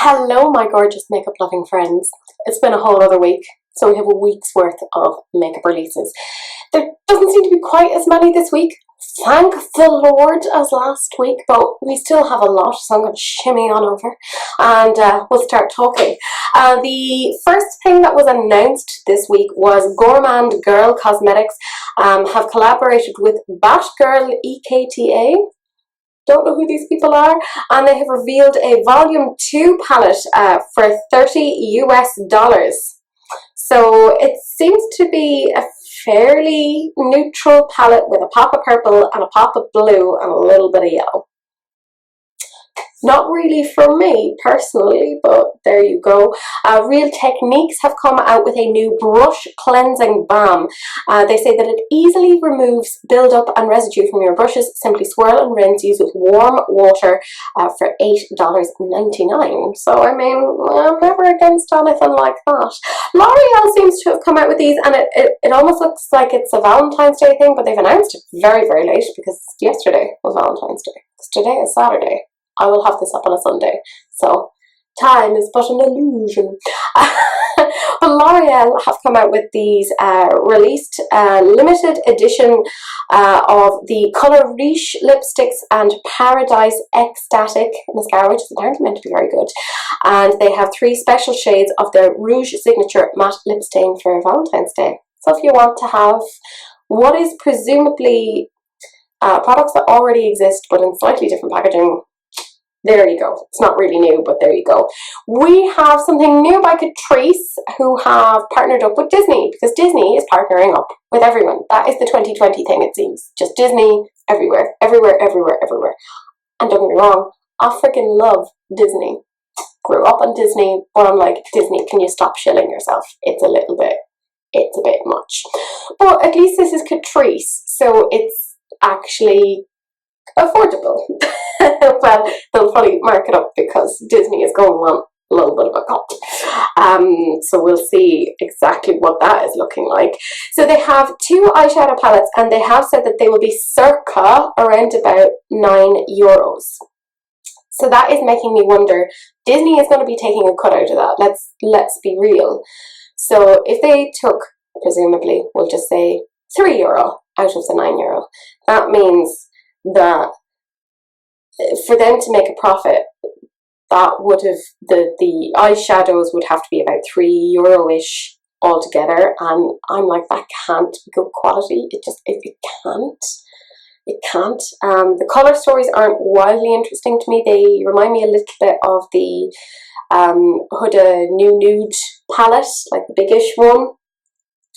Hello, my gorgeous makeup loving friends. It's been a whole other week, so we have a week's worth of makeup releases. There doesn't seem to be quite as many this week, thank the Lord, as last week, but we still have a lot, so I'm going to shimmy on over and we'll start talking. The first thing that was announced this week was Gourmand Girl Cosmetics have collaborated with Batgirl EKTA. Don't know who these people are, and they have revealed a volume 2 palette for $30 US. So it seems to be a fairly neutral palette with a pop of purple and a pop of blue and a little bit of yellow. Not really for me personally, but there you go. Real Techniques have come out with a new brush cleansing balm. They say that it easily removes buildup and residue from your brushes. Simply swirl and rinse. Use with warm water for $8.99. So I mean, I'm never against anything like that. L'Oreal seems to have come out with these, and it almost looks like it's a Valentine's Day thing, but they've announced it very, very late because yesterday was Valentine's Day. Today is Saturday. I will have this up on a Sunday, so time is but an illusion. But L'Oreal have come out with these released limited edition of the Colour Riche lipsticks and Paradise Ecstatic mascara, which is apparently meant to be very good. And they have 3 special shades of their Rouge Signature Matte Lip Stain for Valentine's Day. So if you want to have what is presumably products that already exist but in slightly different packaging, there you go. It's not really new, but there you go. We have something new by Catrice, who have partnered up with Disney, because Disney is partnering up with everyone. That is the 2020 thing, it seems. Just Disney everywhere, everywhere, everywhere, everywhere. And don't get me wrong, I freaking love Disney. Grew up on Disney, but I'm like, Disney, can you stop shilling yourself? It's a bit much. But at least this is Catrice, so it's actually affordable. Well, they'll probably mark it up because Disney is going on a little bit of a cut. So we'll see exactly what that is looking like. So they have 2 eyeshadow palettes, and they have said that they will be circa around about €9. So that is making me wonder, Disney is going to be taking a cut out of that. Let's be real. So if they took, presumably, we'll just say €3 out of the €9, that means that for them to make a profit, that would have, the eyeshadows would have to be about €3-ish altogether, and I'm like, that can't be good quality. It can't. It can't. The colour stories aren't wildly interesting to me. They remind me a little bit of the Huda New Nude palette, like the biggish one,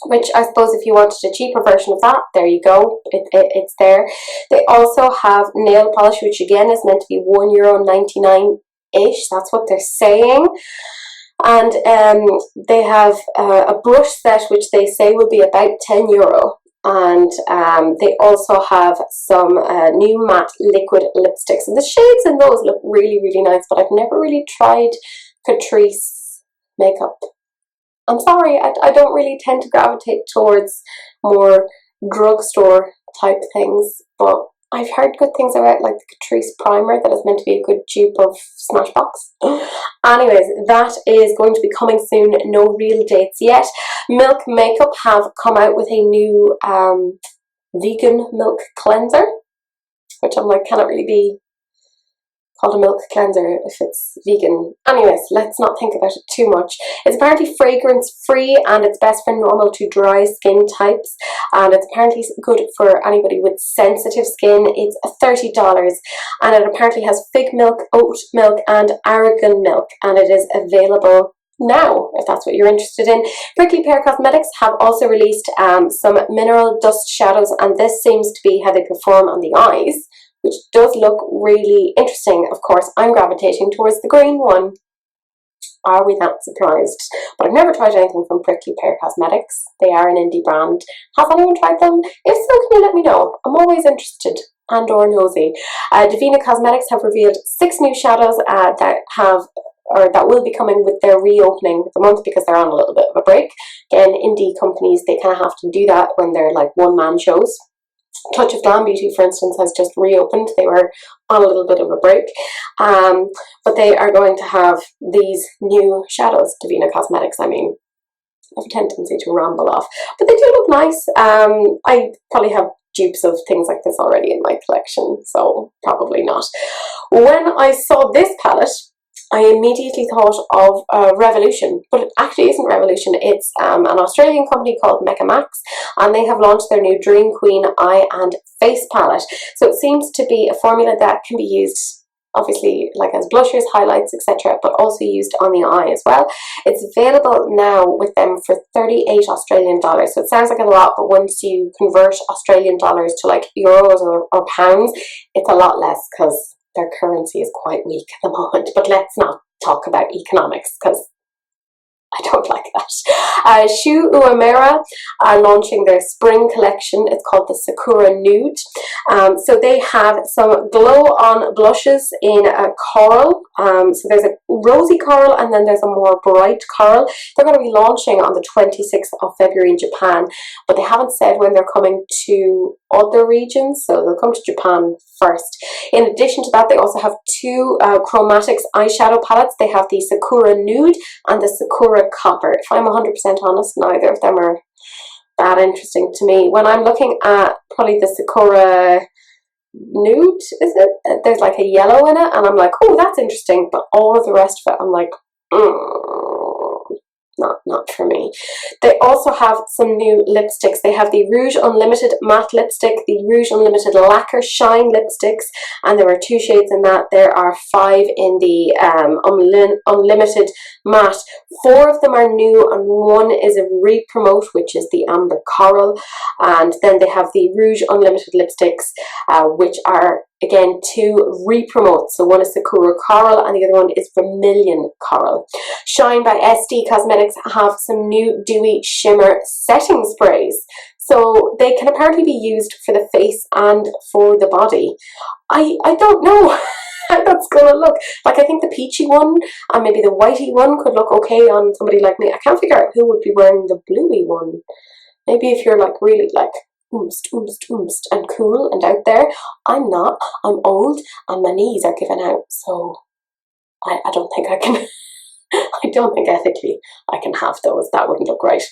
which I suppose if you wanted a cheaper version of that, there you go, it's there. They also have nail polish, which again is meant to be €1.99-ish, that's what they're saying. And they have a brush set, which they say will be about €10. And they also have some new matte liquid lipsticks. And the shades in those look really, really nice, but I've never really tried Catrice makeup. I'm sorry, I don't really tend to gravitate towards more drugstore type things, but I've heard good things about, like the Catrice primer that is meant to be a good dupe of Smashbox. Anyways, that is going to be coming soon, no real dates yet. Milk Makeup have come out with a new vegan milk cleanser, which I'm like, can it really be called a milk cleanser if it's vegan? Anyways, let's not think about it too much. It's apparently fragrance free, and it's best for normal to dry skin types, and it's apparently good for anybody with sensitive skin. It's $30, and it apparently has fig milk, oat milk and argan milk, and it is available now if that's what you're interested in. Prickly Pear Cosmetics have also released some mineral dust shadows, and this seems to be how they perform on the eyes, which does look really interesting. Of course, I'm gravitating towards the green one. Are we that surprised? But I've never tried anything from Prickly Pear Cosmetics. They are an indie brand. Has anyone tried them? If so, can you let me know? I'm always interested and or nosy. Divina Cosmetics have revealed 6 new shadows that will be coming with their reopening of the month, because they're on a little bit of a break. Again, indie companies, they kind of have to do that when they're like one-man shows. Touch of Glam Beauty, for instance, has just reopened. They were on a little bit of a break, but they are going to have these new shadows. Davina Cosmetics, I mean, I have a tendency to ramble off, but they do look nice. I probably have dupes of things like this already in my collection, so probably not. When I saw this palette, I immediately thought of Revolution, but it actually isn't Revolution. It's an Australian company called Mecca Max, and they have launched their new Dream Queen Eye and Face palette. So it seems to be a formula that can be used, obviously, like as blushers, highlights, etc., but also used on the eye as well. It's available now with them for 38 Australian dollars. So it sounds like a lot, but once you convert Australian dollars to like euros or pounds, it's a lot less because their currency is quite weak at the moment. But let's not talk about economics because I don't like that. Shu Uemura are launching their spring collection. It's called the Sakura Nude. So they have some glow-on blushes in a coral. So there's a rosy coral and then there's a more bright coral. They're going to be launching on the 26th of February in Japan, but they haven't said when they're coming to other regions, so they'll come to Japan first. In addition to that, they also have two Chromatics eyeshadow palettes. They have the Sakura Nude and the Sakura Copper. If I'm 100% honest, neither of them are that interesting to me. When I'm looking at probably the Sakura Nude, is it? There's like a yellow in it, and I'm like, oh, that's interesting, but all of the rest of it, I'm like, not for me. They also have some new lipsticks. They have the Rouge Unlimited Matte Lipstick, the Rouge Unlimited Lacquer Shine Lipsticks, and there are 2 shades in that. There are 5 in the Unlimited Matte. 4 of them are new and 1 is a re-promote, which is the Amber Coral. And then they have the Rouge Unlimited Lipsticks, which are again 2 re-promotes. So one is Sakura Coral and the other one is Vermilion Coral. Shine by SD Cosmetics have some new dewy shimmer setting sprays. So they can apparently be used for the face and for the body. I don't know how that's gonna look. Like, I think the peachy one and maybe the whitey one could look okay on somebody like me. I can't figure out who would be wearing the bluey one. Maybe if you're like really like oomst and cool and out there. I'm not. I'm old and my knees are giving out, so I don't think I can I don't think ethically I can have those. That wouldn't look right.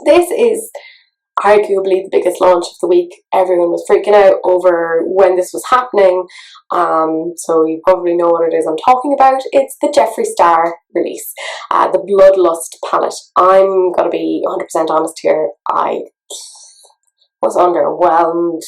This is arguably the biggest launch of the week. Everyone was freaking out over when this was happening, so you probably know what it is I'm talking about. It's the Jeffree Star release, the Bloodlust palette. I'm gonna be 100% honest here, I was underwhelmed.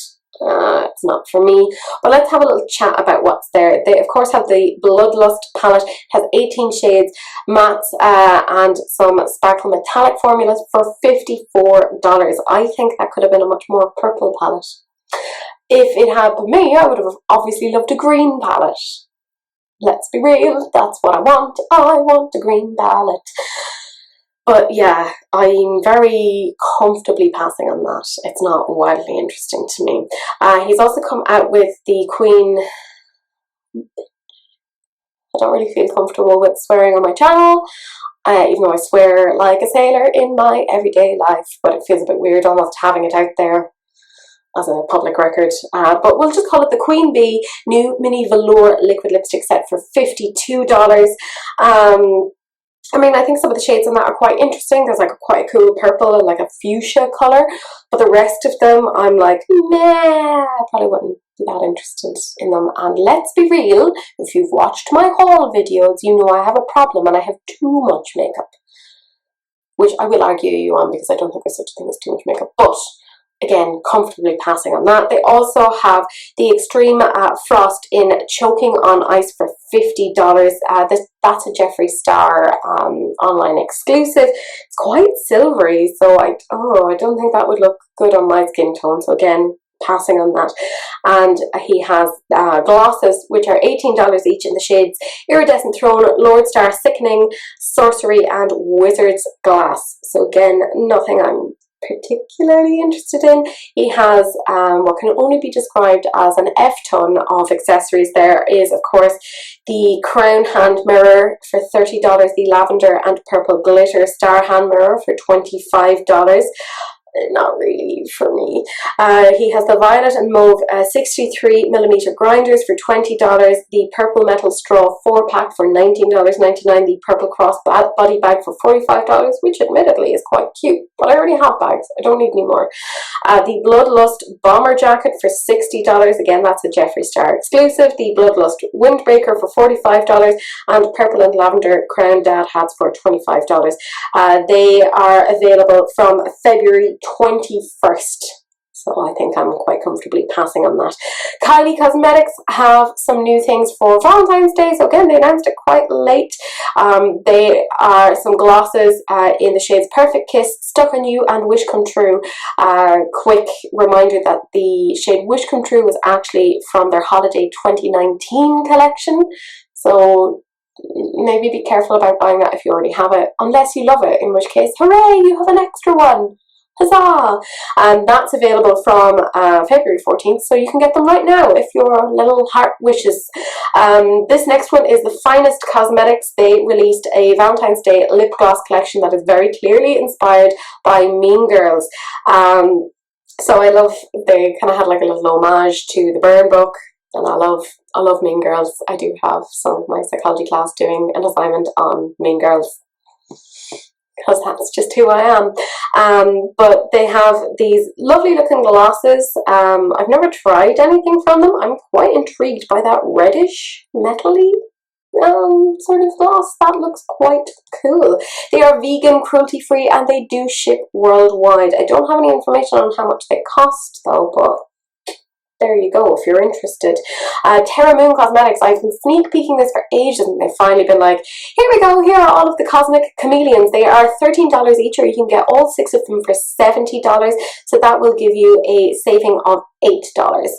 It's not for me, but let's have a little chat about what's there. They of course have the Bloodlust palette. It has 18 shades, mattes, and some sparkle metallic formulas for $54. I think that could have been a much more purple palette. If it had been me, I would have obviously loved a green palette. Let's be real, that's what I want. I want a green palette. But yeah, I'm very comfortably passing on that. It's not wildly interesting to me. He's also come out with the Queen. I don't really feel comfortable with swearing on my channel, even though I swear like a sailor in my everyday life, but it feels a bit weird almost having it out there as a public record. But we'll just call it the Queen Bee New Mini Velour Liquid Lipstick Set for $52. I mean, I think some of the shades in that are quite interesting. There's like quite a cool purple and like a fuchsia colour, but the rest of them I'm like, meh, I probably wouldn't be that interested in them. And let's be real, if you've watched my haul videos, you know I have a problem and I have too much makeup, which I will argue you on because I don't think there's such a thing as too much makeup, but again, comfortably passing on that. They also have the Extreme Frost in Choking on Ice for $50. That's a Jeffree Star online exclusive. It's quite silvery, so I don't think that would look good on my skin tone. So again, passing on that. And he has glosses, which are $18 each in the shades Iridescent Throne, Lord Star, Sickening, Sorcery, and Wizard's Glass. So again, nothing I'm particularly interested in. He has what can only be described as an F-ton of accessories. There is of course the Crown hand mirror for $30, the lavender and purple glitter star hand mirror for $25. not really for me. He has the violet and mauve 63mm grinders for $20, the purple metal straw 4-pack for $19.99, the purple cross body bag for $45, which admittedly is quite cute, but I already have bags, I don't need any more. The Bloodlust bomber jacket for $60, again that's a Jeffree Star exclusive, the Bloodlust windbreaker for $45, and purple and lavender crown dad hats for $25. They are available from February 21st. So I think I'm quite comfortably passing on that. Kylie Cosmetics have some new things for Valentine's Day. So again, they announced it quite late. They are some glosses in the shades Perfect Kiss, Stuck on You, and Wish Come True. Quick reminder that the shade Wish Come True was actually from their Holiday 2019 collection. So maybe be careful about buying that if you already have it, unless you love it, in which case, hooray, you have an extra one. Huzzah! And that's available from February 14th, so you can get them right now if your little heart wishes. This next one is the Finest Cosmetics. They released a Valentine's Day lip gloss collection that is very clearly inspired by Mean Girls. So I love, they kind of had like a little homage to the Burn book, and I love Mean Girls. I do have some of my psychology class doing an assignment on Mean Girls, because that's just who I am. But they have these lovely looking glosses. I've never tried anything from them. I'm quite intrigued by that reddish metally sort of gloss. That looks quite cool. They are vegan, cruelty free, and they do ship worldwide. I don't have any information on how much they cost though, but there you go if you're interested. Terra Moon Cosmetics, I've been sneak peeking this for ages, and they've finally been like, here we go, here are all of the Cosmic Chameleons. They are $13 each, or you can get all 6 of them for $70, so that will give you a saving of $8.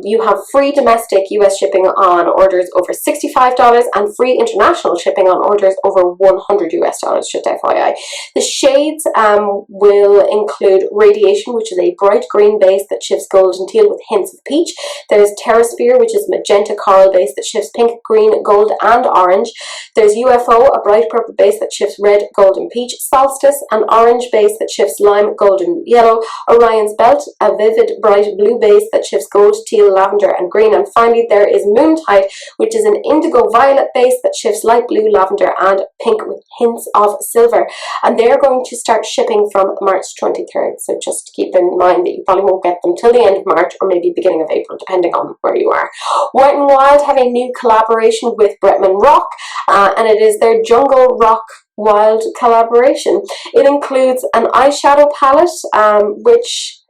You have free domestic US shipping on orders over $65 and free international shipping on orders over $100 US, just FYI. The shades will include Radiation, which is a bright green base that shifts gold and teal with hints of peach. There's Terrasphere, which is magenta coral base that shifts pink, green, gold, and orange. There's UFO, a bright purple base that shifts red, gold, and peach. Solstice, an orange base that shifts lime, gold, and yellow. Orion's Belt, a vivid, bright blue base that shifts gold, teal, lavender, and green. And finally, there is Moontide, which is an indigo violet base that shifts light blue, lavender, and pink with hints of silver. And they're going to start shipping from March 23rd. So just keep in mind that you probably won't get them till the end of March, or maybe beginning of April, depending on where you are. Wet n Wild have a new collaboration with Bretman Rock, and it is their Jungle Rock Wild collaboration. It includes an eyeshadow palette, which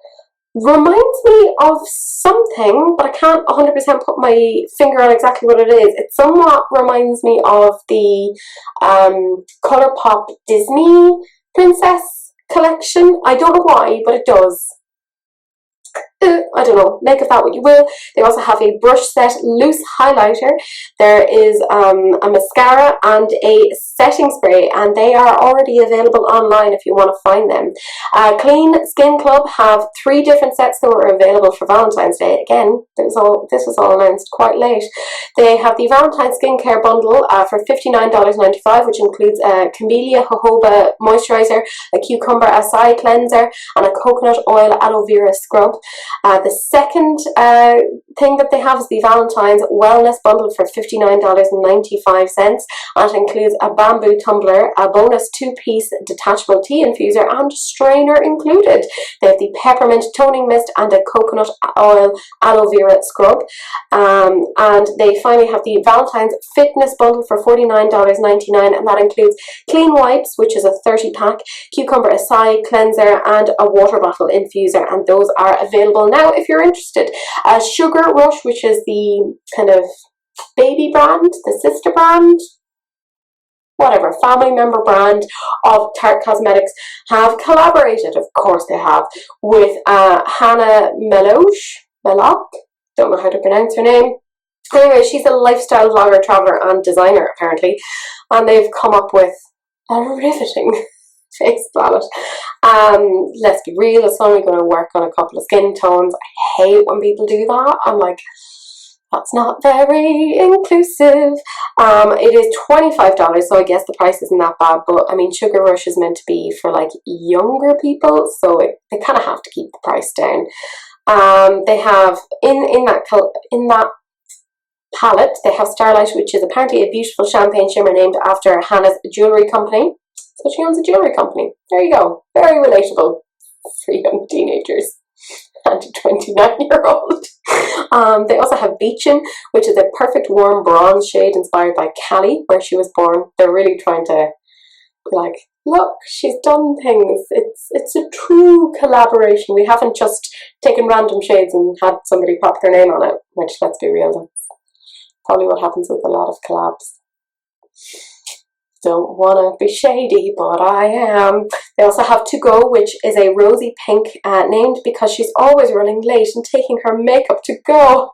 reminds me of something, but I can't 100% put my finger on exactly what it is. It somewhat reminds me of the ColourPop Disney Princess collection. I don't know why, but it does. I don't know, make of that what you will. They also have a brush set loose highlighter. There is a mascara and a setting spray, and they are already available online if you want to find them. Clean Skin Club have 3 different sets that were available for Valentine's Day. Again, this was all announced quite late. They have the Valentine's Skincare Bundle for $59.95, which includes a Camellia Jojoba Moisturizer, a Cucumber Acai Cleanser, and a Coconut Oil Aloe Vera Scrub. The second thing that they have is the Valentine's Wellness Bundle for $59.95, and it includes a bamboo tumbler, a bonus 2-piece detachable tea infuser, and strainer included. They have the Peppermint Toning Mist and a Coconut Oil Aloe Vera Scrub. And they finally have the Valentine's Fitness Bundle for $49.99, and that includes clean wipes, which is a 30-pack, Cucumber Acai Cleanser, and a water bottle infuser, and those are available now if you're interested. Sugar Rush, which is the kind of baby brand, the sister brand, whatever, family member brand of Tarte Cosmetics, have collaborated, of course they have, with Hannah Meloche, don't know how to pronounce her name. Anyway, she's a lifestyle vlogger, traveler, and designer apparently, and they've come up with a riveting face palette. Let's be real, it's only going to work on a couple of skin tones. I hate when people do that. I'm like, That's not very inclusive. It is $25, so I guess the price isn't that bad, but I mean, Sugar Rush is meant to be for like younger people, so they kind of have to keep the price down. They have in that palette, they have Starlight, which is apparently a beautiful champagne shimmer named after Hannah's jewellery company. So she owns a jewellery company. There you go. Very relatable for young teenagers and a 29-year-old. They also have Beechin, which is a perfect warm bronze shade inspired by Cali, where she was born. They're really trying to, like, look, she's done things. It's a true collaboration. We haven't just taken random shades and had somebody pop their name on it, which, let's be real, that's probably what happens with a lot of collabs. Don't want to be shady, but I am. They also have To Go, which is a rosy pink, named because she's always running late and taking her makeup to go.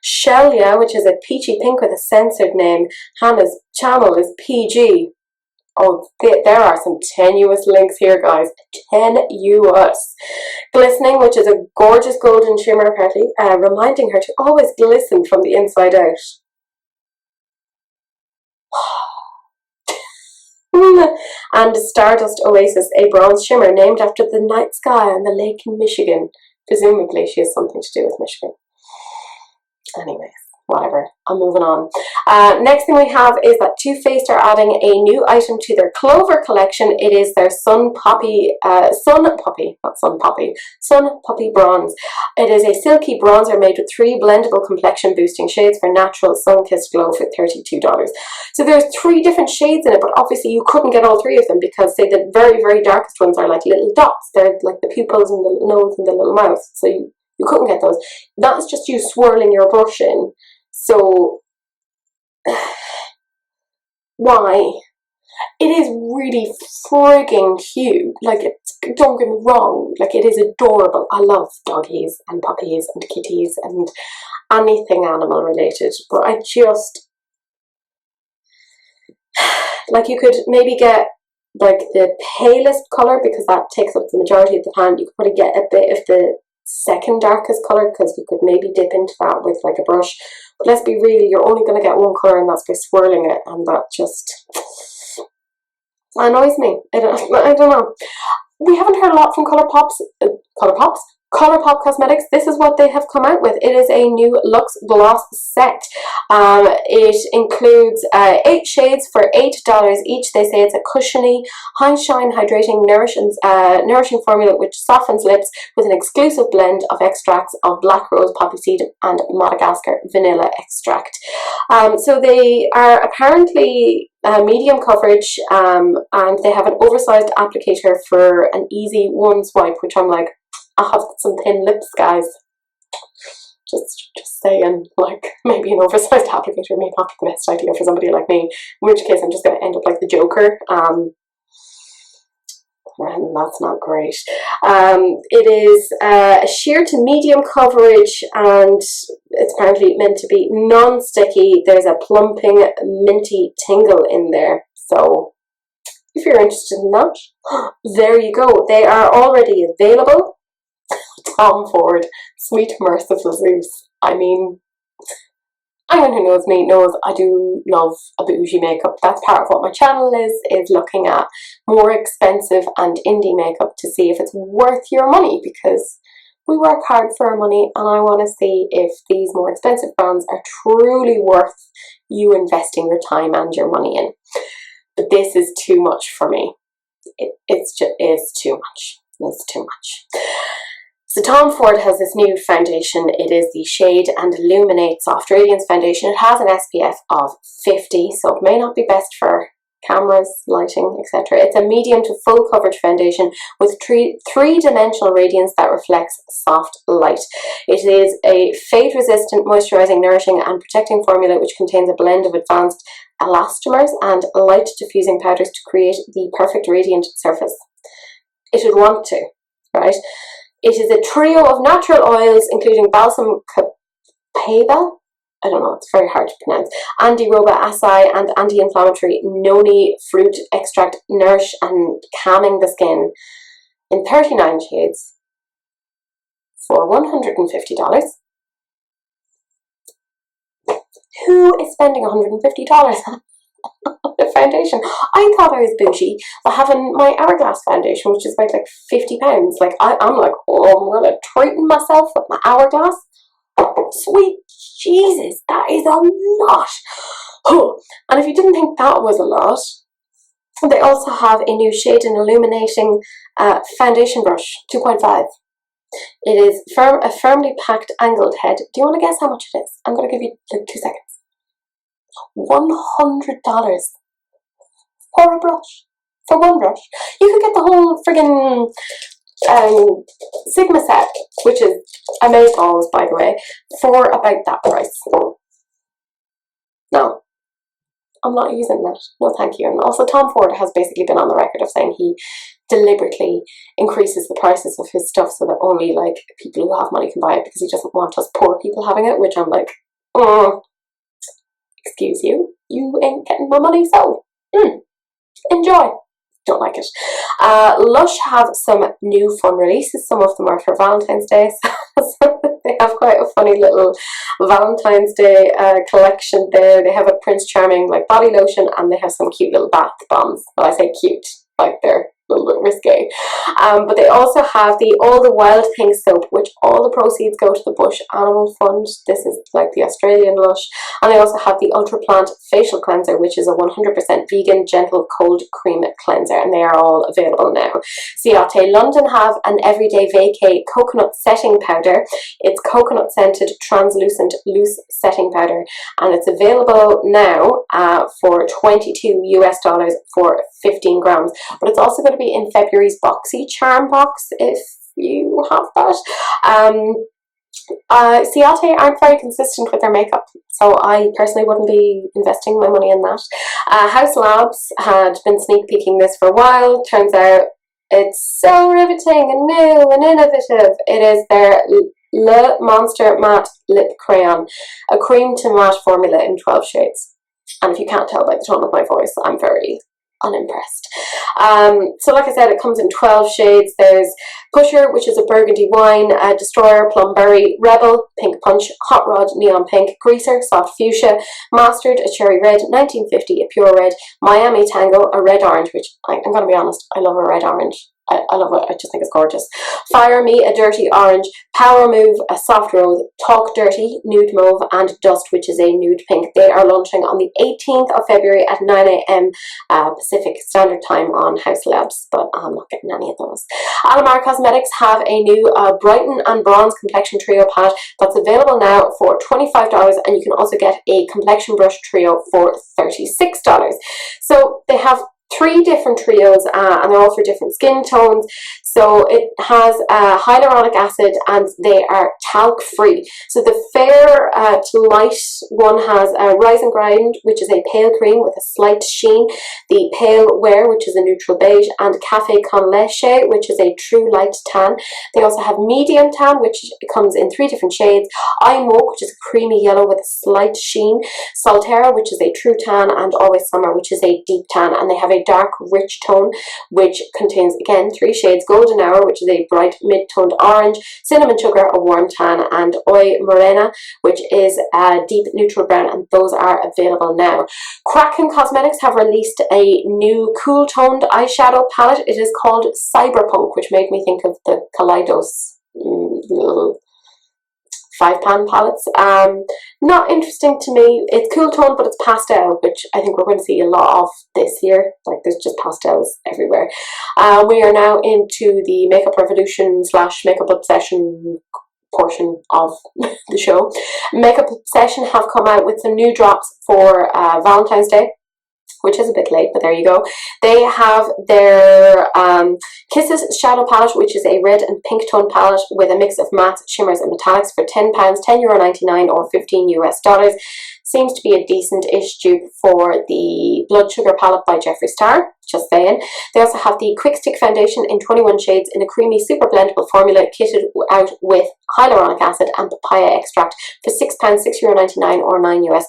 Shelia, which is a peachy pink with a censored name. Hannah's channel is PG. Oh, there are some tenuous links here, guys. Tenuous. Glistening, which is a gorgeous golden shimmer, apparently, reminding her to always glisten from the inside out. And Stardust Oasis, a bronze shimmer named after the night sky and the lake in Michigan. Presumably she has something to do with Michigan. Anyways, whatever, I'm moving on. Next thing we have is that Too Faced are adding a new item to their Clover collection. It is their Sun Poppy Bronze. It is a silky bronzer made with 3 blendable complexion boosting shades for natural sun-kissed glow for $32. So there's 3 different shades in it, but obviously you couldn't get all 3 of them because, say, the very, very darkest ones are like little dots. They're like the pupils and the nose and the little mouth. So you couldn't get those. That's just you swirling your brush in. So, why? It is really frigging cute. Like, don't get me wrong, like, it is adorable. I love doggies and puppies and kitties and anything animal related, but I just, like, you could maybe get like the palest colour because that takes up the majority of the pan. You could probably get a bit of the second darkest colour because you could maybe dip into that with like a brush, but let's be real, you're only going to get one colour and that's by swirling it, and that just annoys me. I don't know. We haven't heard a lot from ColourPop Cosmetics. This is what they have come out with. It is a new Luxe Gloss set. It includes 8 shades for $8 each. They say it's a cushiony, high shine, hydrating, nourishing formula which softens lips with an exclusive blend of extracts of black rose poppy seed and Madagascar vanilla extract. So they are apparently medium coverage, and they have an oversized applicator for an easy one swipe, which I'm like, I have some thin lips, guys. Just saying, like, maybe an oversized applicator may not be the best idea for somebody like me, in which case I'm just going to end up like the Joker. And that's not great. It is a sheer to medium coverage, and it's apparently meant to be non-sticky. There's a plumping minty tingle in there, so if you're interested in that, there you go. They are already available. Tom Ford, sweet merciful Zeus. I mean, anyone who knows me knows I do love a bougie makeup. That's part of what my channel is looking at more expensive and indie makeup to see if it's worth your money, because we work hard for our money, and I want to see if these more expensive brands are truly worth you investing your time and your money in. But this is too much for me. It's too much. It's too much. So Tom Ford has this new foundation. It is the Shade and Illuminate Soft Radiance Foundation. It has an SPF of 50, so it may not be best for cameras, lighting, etc. It's a medium to full coverage foundation with three-dimensional radiance that reflects soft light. It is a fade-resistant, moisturizing, nourishing and protecting formula which contains a blend of advanced elastomers and light diffusing powders to create the perfect radiant surface. It would want to, right? It is a trio of natural oils, including balsam copaiba, I don't know, it's very hard to pronounce, anti-roba acai and anti-inflammatory noni fruit extract, nourish and calming the skin in 39 shades for $150. Who is spending $150 on a foundation? I thought I was bougie for having my Hourglass foundation, which is about like £50. Like I'm like, oh, I'm gonna treating myself with my Hourglass. Sweet Jesus, that is a lot. Oh, and if you didn't think that was a lot, they also have a new shade and illuminating foundation brush, 2.5. It is a firmly packed angled head. Do you want to guess how much it is? I'm going to give you like 2 seconds. $100 for a brush. For one brush. You could get the whole friggin' Sigma set, which is amazeballs, by the way, for about that price. No, I'm not using that. No, thank you. And also, Tom Ford has basically been on the record of saying he deliberately increases the prices of his stuff so that only like people who have money can buy it, because he doesn't want us poor people having it. Which I'm like, excuse you, you ain't getting my money, so enjoy. Don't like it. Lush have some new fun releases. Some of them are for Valentine's Day. So they have quite a funny little Valentine's Day collection there. They have a Prince Charming like body lotion, and they have some cute little bath bombs. Well, I say cute, like they're a little bit risque. But they also have the All the Wild Things soap, which all the proceeds go to the Bush Animal Fund. This is like the Australian Lush. And they also have the Ultra Plant Facial Cleanser, which is a 100% vegan, gentle, cold cream cleanser. And they are all available now. Ciate London have an Everyday Vacay Coconut Setting Powder. It's coconut scented, translucent, loose setting powder. And it's available now for $22 for 15 grams. But it's also going to be in February's Boxy Charm box if you have that. Ciate aren't very consistent with their makeup, so I personally wouldn't be investing my money in that. House Labs had been sneak peeking this for a while. Turns out it's so riveting and new and innovative. It is their Le Monster Matte Lip Crayon, a cream to matte formula in 12 shades. And if you can't tell by the tone of my voice, I'm very unimpressed. So like I said, it comes in 12 shades. There's Pusher, which is a burgundy wine, Destroyer, Plum Berry, Rebel, Pink Punch, Hot Rod, Neon Pink, Greaser, Soft Fuchsia, Mastered, a Cherry Red, 1950, a Pure Red, Miami Tango, a Red Orange, which I'm going to be honest, I love a red orange. I love it. I just think it's gorgeous. Fire Me, a Dirty Orange, Power Move, a Soft Rose, Talk Dirty, Nude Mauve, and Dust, which is a nude pink. They are launching on the 18th of February at 9 a.m. Pacific Standard Time on House Labs, but I'm not getting any of those. Alamar Cosmetics have a new Brighten and Bronze Complexion Trio palette that's available now for $25, and you can also get a complexion brush trio for $36. So they have 3 different trios, and they're all for different skin tones. So it has hyaluronic acid, and they are talc free. So the fair to light one has Rise and Grind, which is a pale cream with a slight sheen, the Pale Wear, which is a neutral beige, and Cafe Con Leche, which is a true light tan. They also have Medium Tan, which comes in 3 different shades, Eye Moke, which is a creamy yellow with a slight sheen, Solterra, which is a true tan, and Always Summer, which is a deep tan. And they have a dark rich tone, which contains again 3 shades, Golden Hour, which is a bright mid-toned orange, Cinnamon Sugar, a warm tan, and Oi Morena, which is a deep neutral brown, and those are available now. Kraken Cosmetics have released a new cool toned eyeshadow palette. It is called Cyberpunk, which made me think of the Kaleidos little 5-pan palettes. Not interesting to me. It's cool tone, but it's pastel, which I think we're going to see a lot of this year. Like, there's just pastels everywhere. We are now into the Makeup Revolution / Makeup Obsession portion of the show. Makeup Obsession have come out with some new drops for Valentine's Day, which is a bit late, but there you go. They have their Kisses Shadow Palette, which is a red and pink tone palette with a mix of mattes, shimmers, and metallics for £10, €10.99 or $15 US. Seems to be a decent-ish dupe for the Blood Sugar palette by Jeffree Star. just saying. They also have the Quick Stick Foundation in 21 shades in a creamy, super blendable formula kitted out with hyaluronic acid and papaya extract for £6, €6.99 or $9 US.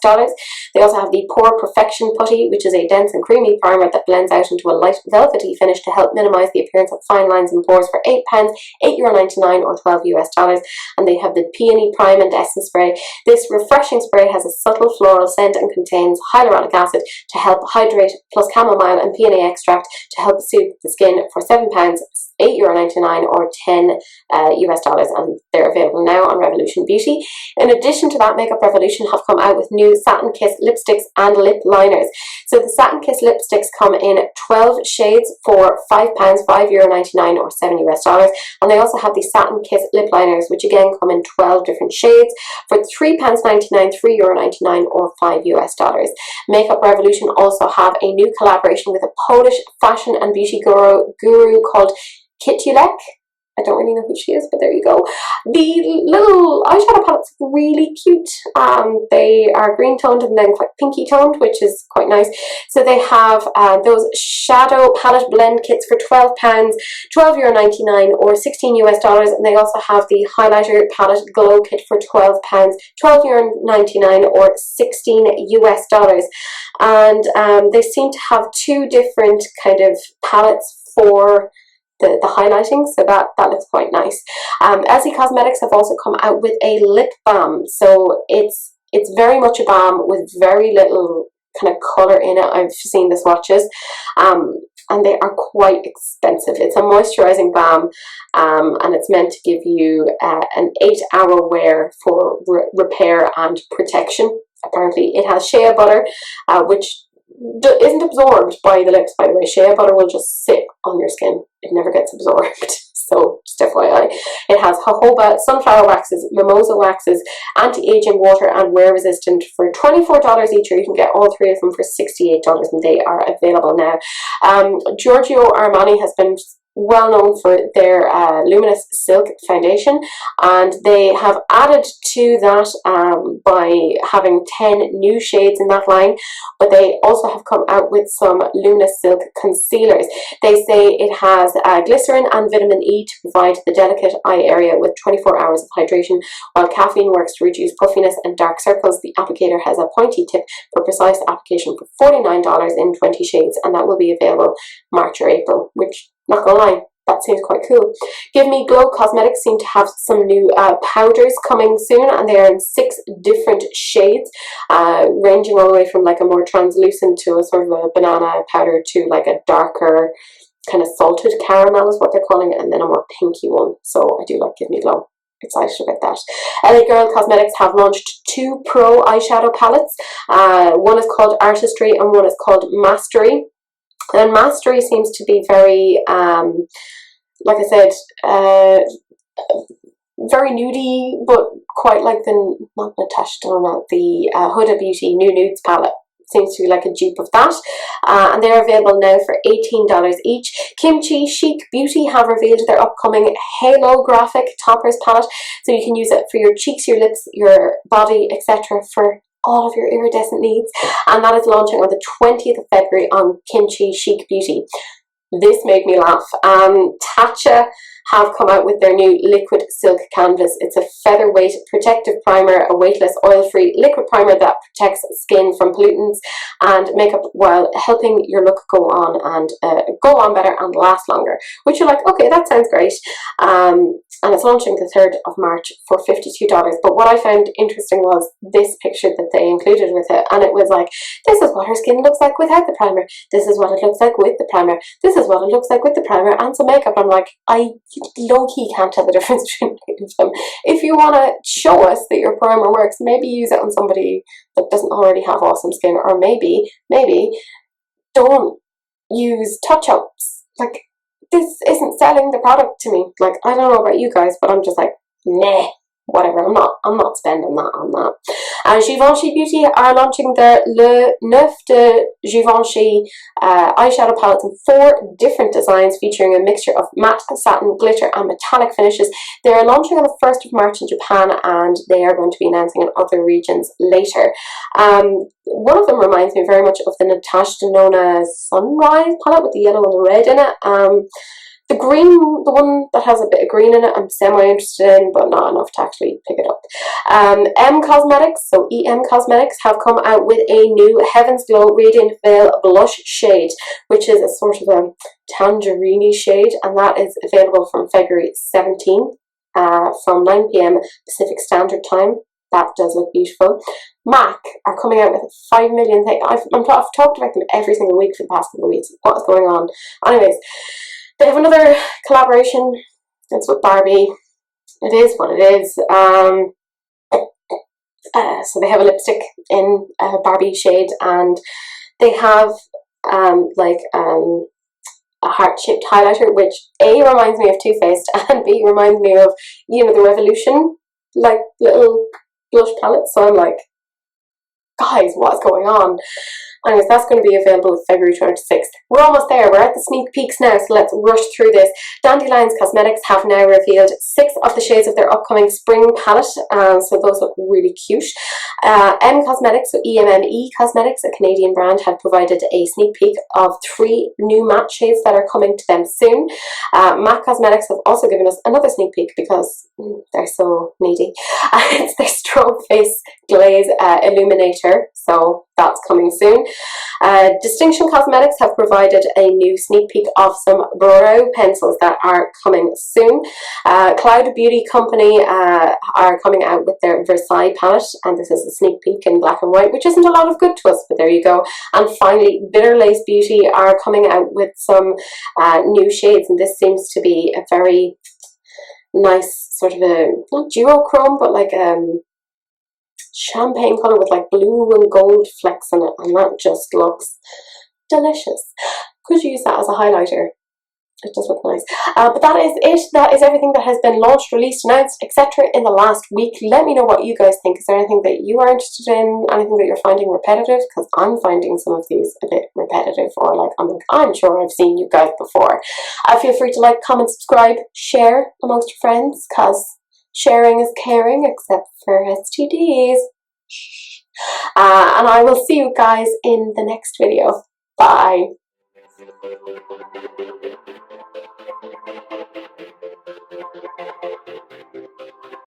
They also have the Pore Perfection Putty, which is a dense and creamy primer that blends out into a light velvety finish to help minimize the appearance of fine lines and pores for £8, €8.99 or $12 US. And they have the Peony Prime and Essence Spray. This refreshing spray has a subtle floral scent and contains hyaluronic acid to help hydrate, plus chamomile and peony extract to help soothe the skin for £7, €8.99 or $10 US, and they're available now on Revolution Beauty. In addition to that, Makeup Revolution have come out with new Satin Kiss lipsticks and lip liners. So the Satin Kiss lipsticks come in 12 shades for £5, €5.99 or $7 US, and they also have the Satin Kiss lip liners, which again come in 12 different shades for £3.99, €3.99 or $5 US. Makeup Revolution also have a new collaboration with a Polish fashion and beauty guru called Kitulek. I don't really know who she is, but there you go. The little eyeshadow palettes are really cute. They are green toned and then quite pinky toned, which is quite nice. So they have those shadow palette blend kits for £12, €12.99 or $16 US, and they also have the highlighter palette glow kit for £12, €12.99 or $16 US. And they seem to have two different kind of palettes for the highlighting, so that looks quite nice. Essie Cosmetics have also come out with a lip balm, so it's very much a balm with very little kind of colour in it. I've seen the swatches, and they are quite expensive. It's a moisturising balm, and it's meant to give you an 8-hour wear for repair and protection. Apparently it has shea butter, which isn't absorbed by the lips, by the way. Shea butter will just sit on your skin. It never gets absorbed. So just FYI. It has jojoba, sunflower waxes, mimosa waxes, anti-aging water and wear resistant for $24 each, or you can get all three of them for $68, and they are available now. Giorgio Armani has been well known for their luminous silk foundation, and they have added to that by having 10 new shades in that line, but they also have come out with some luminous silk concealers. They say it has glycerin and vitamin E to provide the delicate eye area with 24 hours of hydration, while caffeine works to reduce puffiness and dark circles. The applicator has a pointy tip for precise application for $49 in 20 shades, and that will be available March or April, which, not gonna lie, that seems quite cool. Give Me Glow Cosmetics seem to have some new powders coming soon, and they are in 6 different shades, ranging all the way from like a more translucent to a sort of a banana powder to like a darker kind of salted caramel is what they're calling it, and then a more pinky one. So I do like Give Me Glow. Excited about that. LA Girl Cosmetics have launched 2 pro eyeshadow palettes. One is called Artistry and one is called Mastery. And Mastery seems to be very, like I said, very nudie, but quite like the, not Natasha Denona, the Huda Beauty New Nudes palette. Seems to be like a dupe of that, and they're available now for $18 each. Kimchi Chic Beauty have revealed their upcoming Halo Graphic Toppers palette, so you can use it for your cheeks, your lips, your body, etc. for all of your iridescent needs, and that is launching on the 20th of February on Kimchi Chic Beauty. This made me laugh. Tatcha have come out with their new liquid silk canvas. It's a featherweight protective primer, a weightless oil-free liquid primer that protects skin from pollutants and makeup while helping your look go on better and last longer, which you're like, okay, that sounds great. And it's launching the 3rd of March for $52. But what I found interesting was this picture that they included with it, and it was like, this is what her skin looks like without the primer, this is what it looks like with the primer, this is what it looks like with the primer and some makeup. I'm like, I low-key can't tell the difference between them. If you want to show us that your primer works, maybe use it on somebody that doesn't already have awesome skin, or maybe don't use touch-ups. Like, this isn't selling the product to me. Like, I don't know about you guys, but I'm just like, nah. whatever, I'm not spending that on that. And Givenchy Beauty are launching their Le Neuf de Givenchy eyeshadow palettes in 4 different designs featuring a mixture of matte, satin, glitter and metallic finishes. They are launching on the 1st of March in Japan, and they are going to be announcing in other regions later. One of them reminds me very much of the Natasha Denona Sunrise palette with the yellow and the red in it. The green, the one that has a bit of green in it, I'm semi-interested in, but not enough to actually pick it up. M Cosmetics, so EM Cosmetics, have come out with a new Heaven's Glow Radiant Veil Blush shade, which is a sort of a tangerine shade, and that is available from February 17th, from 9 p.m. Pacific Standard Time. That does look beautiful. MAC are coming out with 5 million things. I've talked about them every single week for the past couple of weeks. What's going on? Anyways, they have another collaboration. It's with Barbie. It is what it is. So they have a lipstick in a Barbie shade, and they have a heart-shaped highlighter, which A, reminds me of Too Faced, and B, reminds me of, you know, the Revolution, like, little blush palettes. So I'm like, guys, what's going on? Anyways, that's going to be available February 26th. We're almost there. We're at the sneak peeks now, so let's rush through this. Dandelions Cosmetics have now revealed 6 of the shades of their upcoming spring palette, so those look really cute. M Cosmetics, so EMME Cosmetics, a Canadian brand, have provided a sneak peek of 3 new matte shades that are coming to them soon. MAC Cosmetics have also given us another sneak peek because they're so needy. It's their Strobe Face Glaze Illuminator, so that's coming soon. Distinction Cosmetics have provided a new sneak peek of some brow pencils that are coming soon. Cloud Beauty Company are coming out with their Versailles palette, and this is a sneak peek in black and white, which isn't a lot of good to us, but there you go. And finally, Bitter Lace Beauty are coming out with some new shades, and this seems to be a very nice sort of a, not duochrome, but like champagne color with like blue and gold flecks in it, and that just looks delicious. Could use that as a highlighter. It does look nice. But that is it. That is everything that has been launched, released, announced, etc. in the last week. Let me know what you guys think. Is there anything that you are interested in? Anything that you're finding repetitive? Because I'm finding some of these a bit repetitive, or like I'm sure I've seen you guys before. Feel free to like, comment, subscribe, share amongst your friends, because sharing is caring, except for STDs. And I will see you guys in the next video. Bye.